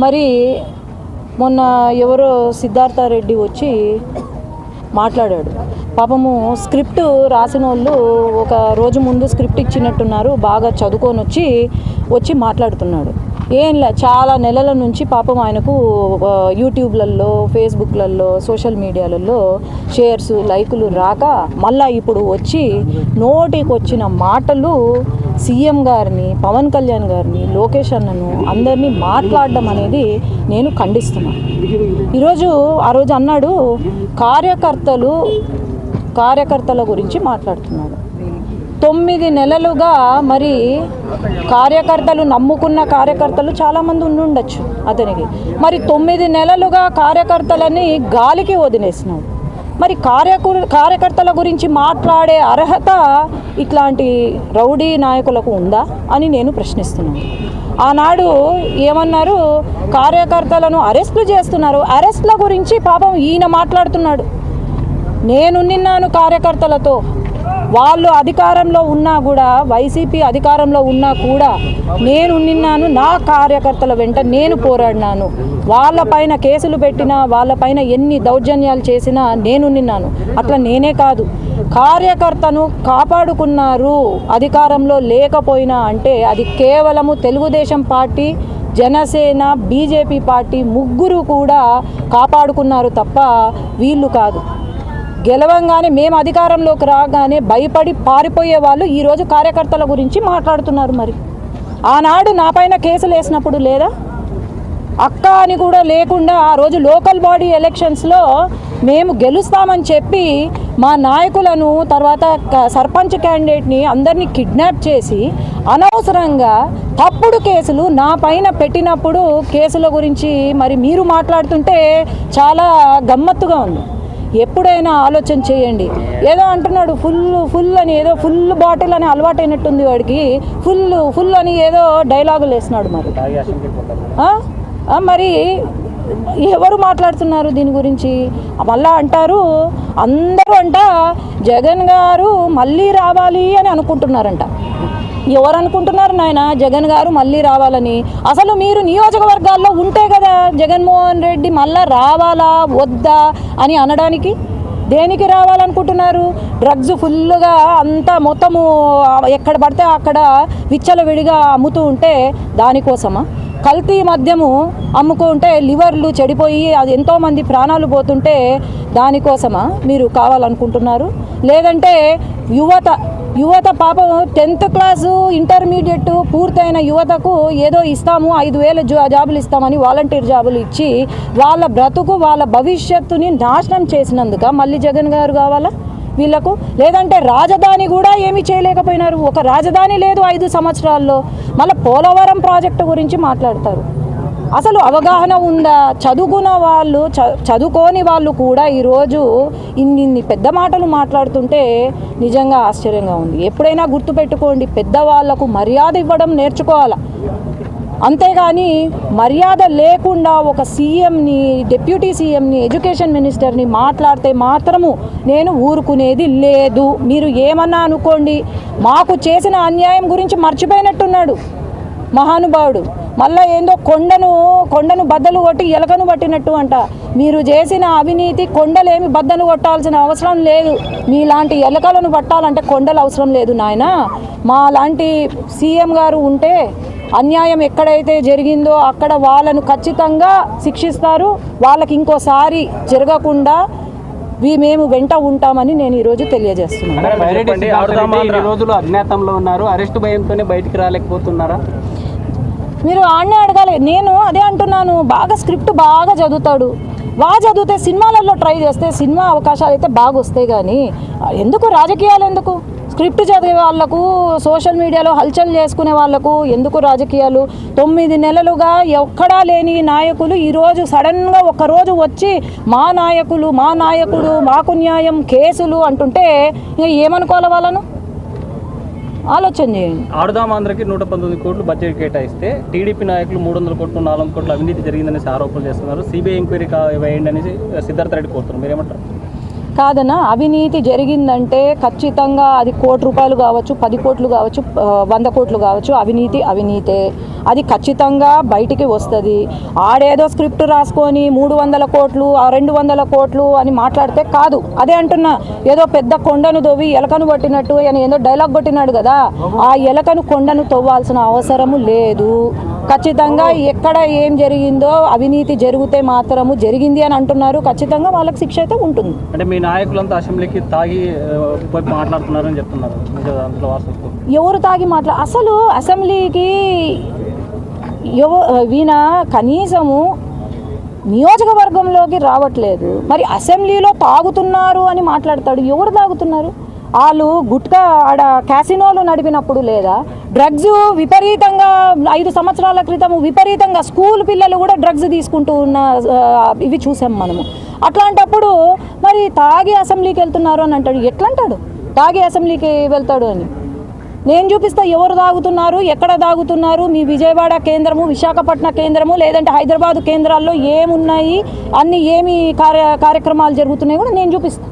మరి మొన్న ఎవరో సిద్ధార్థరెడ్డి వచ్చి మాట్లాడాడు. పాపము స్క్రిప్ట్ రాసిన వాళ్ళు ఒక రోజు ముందు స్క్రిప్ట్ ఇచ్చినట్టున్నారు, బాగా చదువుకొని వచ్చి మాట్లాడుతున్నాడు. చాలా నెలల నుంచి పాపం ఆయనకు యూట్యూబ్లలో, ఫేస్బుక్లలో, సోషల్ మీడియాలలో షేర్స్, లైకులు రాక మళ్ళీ ఇప్పుడు వచ్చి నోటికి వచ్చిన మాటలు సీఎం గారిని, పవన్ కళ్యాణ్ గారిని, లోకేష్ అన్నను అందరినీ మాట్లాడడం అనేది నేను ఖండిస్తున్నాను. ఆ రోజు అన్నాడు కార్యకర్తల గురించి మాట్లాడుతున్నాడు. 9 నెలలుగా మరి కార్యకర్తలు నమ్ముకున్న కార్యకర్తలు చాలామంది ఉండొచ్చు అతనికి. మరి 9 నెలలుగా కార్యకర్తలని గాలికి వదిలేసినాడు. మరి కార్యకర్తల గురించి మాట్లాడే అర్హత ఇట్లాంటి రౌడీ నాయకులకు ఉందా అని నేను ప్రశ్నిస్తున్నాను. ఆనాడు ఏమన్నారు, కార్యకర్తలను అరెస్టులు చేస్తున్నారు. అరెస్టుల గురించి పాపం ఈయన మాట్లాడుతున్నాడు. నేను నిన్నాను కార్యకర్తలతో, వాళ్ళు అధికారంలో ఉన్నా కూడా, వైసీపీ అధికారంలో ఉన్నా కూడా నేను నిన్నాను, నా కార్యకర్తల వెంట నేను పోరాడినాను. వాళ్ళపైన కేసులు పెట్టినా, వాళ్ళపైన ఎన్ని దౌర్జన్యాలు చేసినా నేను నిన్నాను. అట్లా నేనే కాదు, కార్యకర్తను కాపాడుకున్నారు అధికారంలో లేకపోయినా అంటే అది కేవలము Telugu Desam party, Janasena, BJP party ముగ్గురు కూడా కాపాడుకున్నారు తప్ప వీళ్ళు కాదు. గెలవంగానే, మేము అధికారంలోకి రాగానే భయపడి పారిపోయే వాళ్ళు ఈరోజు కార్యకర్తల గురించి మాట్లాడుతున్నారు. మరి ఆనాడు నా పైన కేసులు వేసినప్పుడు లేదా, అక్క అని కూడా లేకుండా ఆ రోజు లోకల్ బాడీ ఎలక్షన్స్లో మేము గెలుస్తామని చెప్పి మా నాయకులను, తర్వాత సర్పంచ్ క్యాండిడేట్ని అందరినీ కిడ్నాప్ చేసి అనవసరంగా తప్పుడు కేసులు నా పైన పెట్టినప్పుడు కేసుల గురించి మరి మీరు మాట్లాడుతుంటే చాలా గమ్మత్తుగా ఉంది. ఎప్పుడైనా ఆలోచన చేయండి. ఏదో అంటున్నాడు ఫుల్ అని, ఏదో ఫుల్ బాటిల్ అని అలవాటైనట్టుంది వాడికి, ఫుల్ అని ఏదో డైలాగులు వేస్తున్నాడు. మరి ఎవరు మాట్లాడుతున్నారు దీని గురించి? మళ్ళా అంటారు అందరూ జగన్ గారు మళ్ళీ రావాలి అని అనుకుంటున్నారంట. ఎవరు అనుకుంటున్నారు నాయన జగన్ గారు మళ్ళీ రావాలని? అసలు మీరు నియోజకవర్గాల్లో ఉంటే కదా జగన్మోహన్ రెడ్డి మళ్ళా రావాలా వద్దా అని అనడానికి. దేనికి రావాలనుకుంటున్నారు? డ్రగ్స్ ఫుల్గా అంతా మొత్తము ఎక్కడ పడితే అక్కడ విచ్చలవిడిగా అమ్ముతూ ఉంటే దానికోసమా? కల్తీ మద్యము అమ్ముకుంటే లివర్లు చెడిపోయి అది ఎంతోమంది ప్రాణాలు పోతుంటే దానికోసమా మీరు కావాలనుకుంటున్నారు? లేదంటే యువత పాపం 10th క్లాసు, ఇంటర్మీడియట్ పూర్తయిన యువతకు ఏదో ఇస్తాము, 5,000 జాబులు ఇస్తామని వాలంటీర్ జాబులు ఇచ్చి వాళ్ళ బ్రతుకు, వాళ్ళ భవిష్యత్తుని నాశనం చేసినందుక మళ్ళీ జగన్ గారు కావాలా వీళ్ళకు? లేదంటే రాజధాని కూడా ఏమీ చేయలేకపోయినారు. ఒక రాజధాని లేదు 5 సంవత్సరాల్లో. మళ్ళీ పోలవరం ప్రాజెక్టు గురించి మాట్లాడతారు. అసలు అవగాహన ఉందా? చదువుకున్న వాళ్ళు, చదువుకోని వాళ్ళు కూడా ఈరోజు ఇన్ని పెద్ద మాటలు మాట్లాడుతుంటే నిజంగా ఆశ్చర్యంగా ఉంది. ఎప్పుడైనా గుర్తుపెట్టుకోండి, పెద్దవాళ్లకు మర్యాద ఇవ్వడం నేర్చుకోవాలి. అంతేగాని మర్యాద లేకుండా ఒక సీఎంని, డిప్యూటీ సీఎంని, ఎడ్యుకేషన్ మినిస్టర్ని మాట్లాడితే మాత్రము నేను ఊరుకునేది లేదు. మీరు ఏమన్నా అనుకోండి, మాకు చేసిన అన్యాయం గురించి మర్చిపోయినట్టున్నాడు మహానుభావుడు. మళ్ళీ ఏందో కొండను బద్దలు కొట్టి ఎలకను పట్టినట్టు అంట. మీరు చేసిన అవినీతి కొండలేమి బద్దలు కొట్టాల్సిన అవసరం లేదు. మీలాంటి ఎలకలను పట్టాలంటే కొండలు అవసరం లేదు నాయన. మా లాంటి సీఎం గారు ఉంటే అన్యాయం ఎక్కడైతే జరిగిందో అక్కడ వాళ్ళను ఖచ్చితంగా శిక్షిస్తారు. వాళ్ళకి ఇంకోసారి జరగకుండా మేము వెంట ఉంటామని నేను ఈరోజు తెలియజేస్తున్నాను. రోజులు అజ్ఞాతంలో ఉన్నారు, అరెస్ట్ భయంతోనే బయటికి రాలేకపోతున్నారా? మీరు ఆడనే అడగాలి. నేను అదే అంటున్నాను, స్క్రిప్ట్ బాగా చదువుతాడు. చదివితే సినిమాలలో ట్రై చేస్తే సినిమా అవకాశాలు అయితే బాగా వస్తాయి. కానీ ఎందుకు రాజకీయాలు? ఎందుకు స్క్రిప్ట్ చదివే వాళ్లకు, సోషల్ మీడియాలో హల్చల్ చేసుకునే వాళ్లకు ఎందుకు రాజకీయాలు? 9 నెలలుగా ఎక్కడా లేని నాయకులు ఈరోజు సడన్గా ఒకరోజు వచ్చి మా నాయకుడు మాకు న్యాయం, కేసులు అంటుంటే ఇంకా ఏమనుకోవాలి వాళ్ళను? ఆలోచన చేయండి. ఆడుదాం ఆంధ్రకి 119 కోట్లు బడ్జెట్ కేటాయిస్తే టీడీపీ నాయకులు 300 కోట్లు 400 కోట్లు అవినీతి జరిగిందనేసి ఆరోపణలు చేస్తున్నారు. సిబిఐ ఎంక్వైరీ వేయండి అనేసి సిద్ధార్థరెడ్డి కోరుతున్నారు. మీరేమంటారు? కాదన్నా, అవినీతి జరిగిందంటే ఖచ్చితంగా అది ₹1 కోటి కావచ్చు, 10 కోట్లు కావచ్చు, 100 కోట్లు కావచ్చు, అవినీతే. అది ఖచ్చితంగా బయటికి వస్తుంది. ఆడేదో స్క్రిప్ట్ రాసుకొని 300 కోట్లు 200 కోట్లు అని మాట్లాడితే కాదు. అదే అంటున్నా, ఏదో పెద్ద కొండను తవ్వి ఎలకను కొట్టినట్టు అని ఏదో డైలాగ్ కొట్టినాడు కదా, ఆ ఎలకను కొండను తవ్వాల్సిన అవసరము లేదు. ఖచ్చితంగా ఎక్కడ ఏం జరిగిందో అవినీతి జరిగితే మాత్రము జరిగింది అని అంటున్నారు. ఖచ్చితంగా వాళ్ళకి శిక్ష అయితే ఉంటుంది. అంటే మీ నాయకులంతా అసెంబ్లీకి తాగి మాట్లాడుతున్నారని చెప్తున్నారు. ఎవరు తాగి అసలు అసెంబ్లీకి వీణ కనీసము నియోజకవర్గంలోకి రావట్లేదు. మరి అసెంబ్లీలో తాగుతున్నారు అని మాట్లాడతాడు. ఎవరు తాగుతున్నారు? వాళ్ళు గుట్కా ఆడ క్యాసినోలు నడిపినప్పుడు లేదా డ్రగ్స్ విపరీతంగా 5 సంవత్సరాల క్రితం విపరీతంగా స్కూల్ పిల్లలు కూడా డ్రగ్స్ తీసుకుంటూ ఉన్న ఇవి చూసాం మనము. అట్లాంటప్పుడు మరి తాగి అసెంబ్లీకి వెళ్తున్నారు అని అంటాడు. ఎట్లా అంటాడు తాగి అసెంబ్లీకి వెళ్తాడు అని? నేను చూపిస్తా ఎవరు తాగుతున్నారు, ఎక్కడ తాగుతున్నారు. మీ విజయవాడ కేంద్రము, విశాఖపట్నం కేంద్రము, లేదంటే హైదరాబాద్ కేంద్రాల్లో ఏమున్నాయి, అన్ని ఏమి కార్యక్రమాలు జరుగుతున్నాయి కూడా నేను చూపిస్తాను.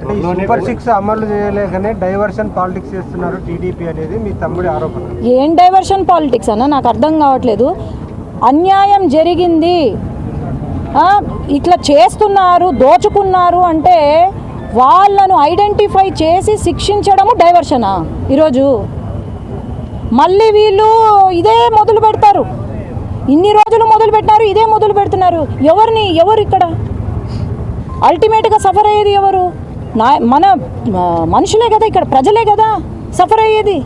సూపర్ 6 అమలు చేయలేకనే డైవర్షన్ పాలిటిక్స్ చేస్తున్నారు టీడీపీ అనేది మీ తమ్ముడి ఆరోపణ. ఏం డైవర్షన్ పాలిటిక్స్ అన్న నాకు అర్థం కావట్లేదు. అన్యాయం జరిగింది, ఇట్లా చేస్తున్నారు, దోచుకున్నారు అంటే వాళ్ళను ఐడెంటిఫై చేసి శిక్షించడము డైవర్షనా? ఈరోజు మళ్ళీ వీళ్ళు ఇదే మొదలు పెడతారు. ఇన్ని రోజులు మొదలు పెట్టినారు, ఇదే మొదలు పెడుతున్నారు. ఎవరు ఇక్కడ అల్టిమేట్గా సఫర్ అయ్యేది ఎవరు? మన మనుషులే కదా, ఇక్కడ ప్రజలే కదా సఫర్ అయ్యేది.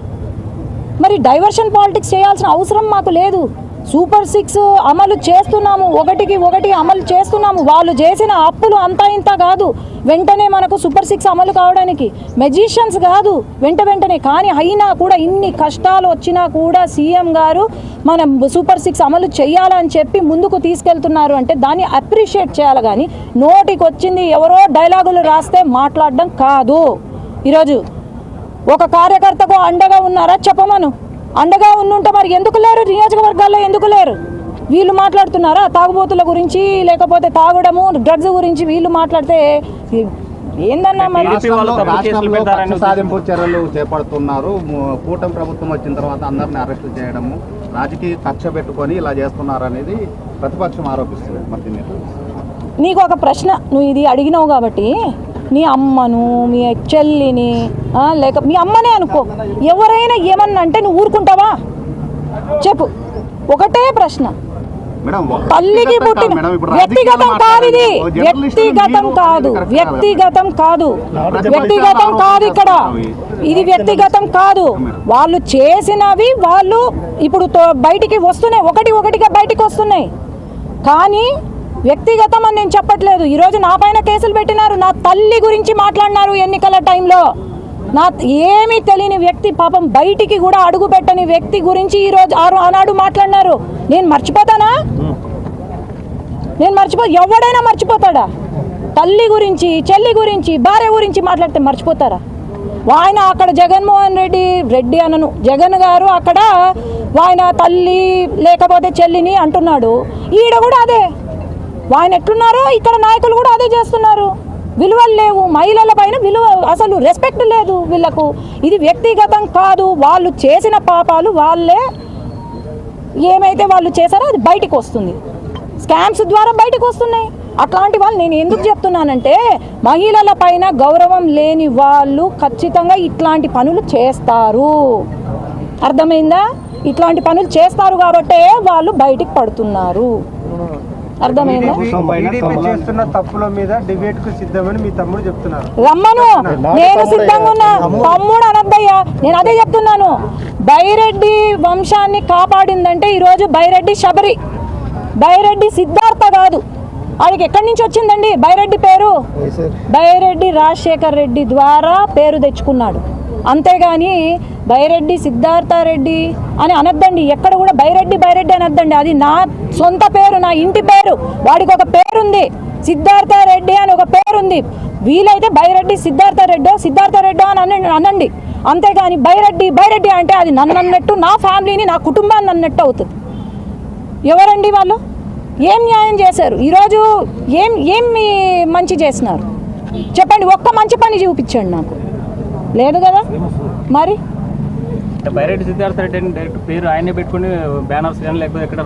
మరి డైవర్షన్ పాలిటిక్స్ చేయాల్సిన అవసరం మాకు లేదు. సూపర్ 6 అమలు చేస్తున్నాము, 1కి అమలు చేస్తున్నాము. వాళ్ళు చేసిన అప్పులు అంతా ఇంత కాదు. వెంటనే మనకు సూపర్ 6 అమలు కావడానికి మెజిషియన్స్ కాదు వెంటనే. కానీ అయినా కూడా ఇన్ని కష్టాలు వచ్చినా కూడా సీఎం గారు మనం సూపర్ 6 అమలు చేయాలని చెప్పి ముందుకు తీసుకెళ్తున్నారు అంటే దాన్ని అప్రిషియేట్ చేయాలి. కానీ నోటికి వచ్చింది ఎవరో డైలాగులు రాస్తే మాట్లాడడం కాదు. ఈరోజు ఒక కార్యకర్తకు అండగా ఉన్నారా చెప్పమను. అండగా ఉండుంటే మరి ఎందుకు లేరు? నియోజకవర్గాల్లో ఎందుకు లేరు? వీళ్ళు మాట్లాడుతున్నారా తాగుబోతుల గురించి, లేకపోతే తాగడము డ్రగ్స్ గురించి వీళ్ళు మాట్లాడితే ఏందన్నా? మరి సాధింపు చర్యలు చేపడుతున్నారు. కూటమి ప్రభుత్వం వచ్చిన తర్వాత అందరిని అరెస్టు చేయడము, రాజకీయ కక్ష పెట్టుకొని ఇలా చేస్తున్నారు అనేది ప్రతిపక్షం ఆరోపిస్తుంది. మరి నీకు ఒక ప్రశ్న, నువ్వు ఇది అడిగినావు కాబట్టి, నీ అమ్మను, మీ చెల్లిని, లేక మీ అమ్మనే అనుకో, ఎవరైనా ఏమన్నా అంటే నువ్వు ఊరుకుంటావా చెప్పు? ఒకటే ప్రశ్న. తల్లికి పుట్టిన వ్యక్తిగతం కాదు, ఇది వ్యక్తిగతం కాదు ఇక్కడ, ఇది వ్యక్తిగతం కాదు. వాళ్ళు చేసినవి వాళ్ళు ఇప్పుడు బయటికి వస్తున్నాయి, ఒకటిగా బయటికి వస్తున్నాయి. కానీ వ్యక్తిగతం అని నేను చెప్పట్లేదు. ఈరోజు నా పైన కేసులు పెట్టినారు, నా తల్లి గురించి మాట్లాడినారు ఎన్నికల టైంలో. నా ఏమీ తెలియని వ్యక్తి, పాపం బయటికి కూడా అడుగు పెట్టని వ్యక్తి గురించి ఈరోజు ఆనాడు మాట్లాడినారు. నేను మర్చిపోతానా? ఎవడైనా మర్చిపోతాడా? తల్లి గురించి, చెల్లి గురించి, భార్య గురించి మాట్లాడితే మర్చిపోతారా? ఆయన అక్కడ జగన్మోహన్ రెడ్డి అనను, జగన్ గారు అక్కడ ఆయన తల్లి లేకపోతే చెల్లిని అంటున్నాడు. ఈడ కూడా అదే. ఆయన ఎట్లున్నారో ఇక్కడ నాయకులు కూడా అదే చేస్తున్నారు. విలువలు లేవు, మహిళల పైన విలువ, అసలు రెస్పెక్ట్ లేదు వీళ్ళకు. ఇది వ్యక్తిగతం కాదు. వాళ్ళు చేసిన పాపాలు వాళ్ళే, ఏమైతే వాళ్ళు చేశారో అది బయటికి వస్తుంది. స్కామ్స్ ద్వారా బయటకు వస్తున్నాయి. అట్లాంటి వాళ్ళు నేను ఎందుకు చెప్తున్నానంటే, మహిళల పైన గౌరవం లేని వాళ్ళు ఖచ్చితంగా ఇట్లాంటి పనులు చేస్తారు. అర్థమైందా? ఇట్లాంటి పనులు చేస్తారు కాబట్టే వాళ్ళు బయటికి పడుతున్నారు. అర్థమైందా? చేస్తున్న తప్పుల మీద డిబేట్ కు సిద్ధమని మీ తమ్ముడు చెప్తున్నారు. రమ్మను, నేను సిద్ధంగా ఉన్నా. తమ్ముడు అనద్దయ్యా, నేను అదే చెప్తున్నాను. బైరెడ్డి వంశాన్ని కాపాడిందంటే ఈరోజు బైరెడ్డి శబరి, బైరెడ్డి సిద్ధార్థ కాదు. వాడికి ఎక్కడి నుంచి వచ్చిందండి బైరెడ్డి పేరు? బైరెడ్డి రాజశేఖర్ రెడ్డి ద్వారా పేరు తెచ్చుకున్నాడు. అంతేగాని బైరెడ్డి సిద్ధార్థరెడ్డి అని అనద్దండి. ఎక్కడ కూడా బైరెడ్డి అనద్దండి. అది నా సొంత పేరు, నా ఇంటి పేరు. వాడికి ఒక పేరుంది, సిద్ధార్థరెడ్డి అని ఒక పేరుంది. వీలైతే బైరెడ్డి సిద్ధార్థరెడ్డి అని అనండి. అంతేగాని బైరెడ్డి అంటే అది నన్ను అన్నట్టు, నా ఫ్యామిలీని, నా కుటుంబాన్ని అన్నట్టు అవుతుంది. ఎవరండి వాళ్ళు? ఏం న్యాయం చేశారు? ఈరోజు ఏం మంచి చేసినారు చెప్పండి? ఒక్క మంచి పని చూపించండి నాకు. లేదు కదా మరి. బైరెడ్డి సిద్ధార్థ రెడ్డి అని డైరెక్ట్ పేరు ఆయనే పెట్టుకుని బ్యానర్స్ కానీ లేకపోతే ఎక్కడ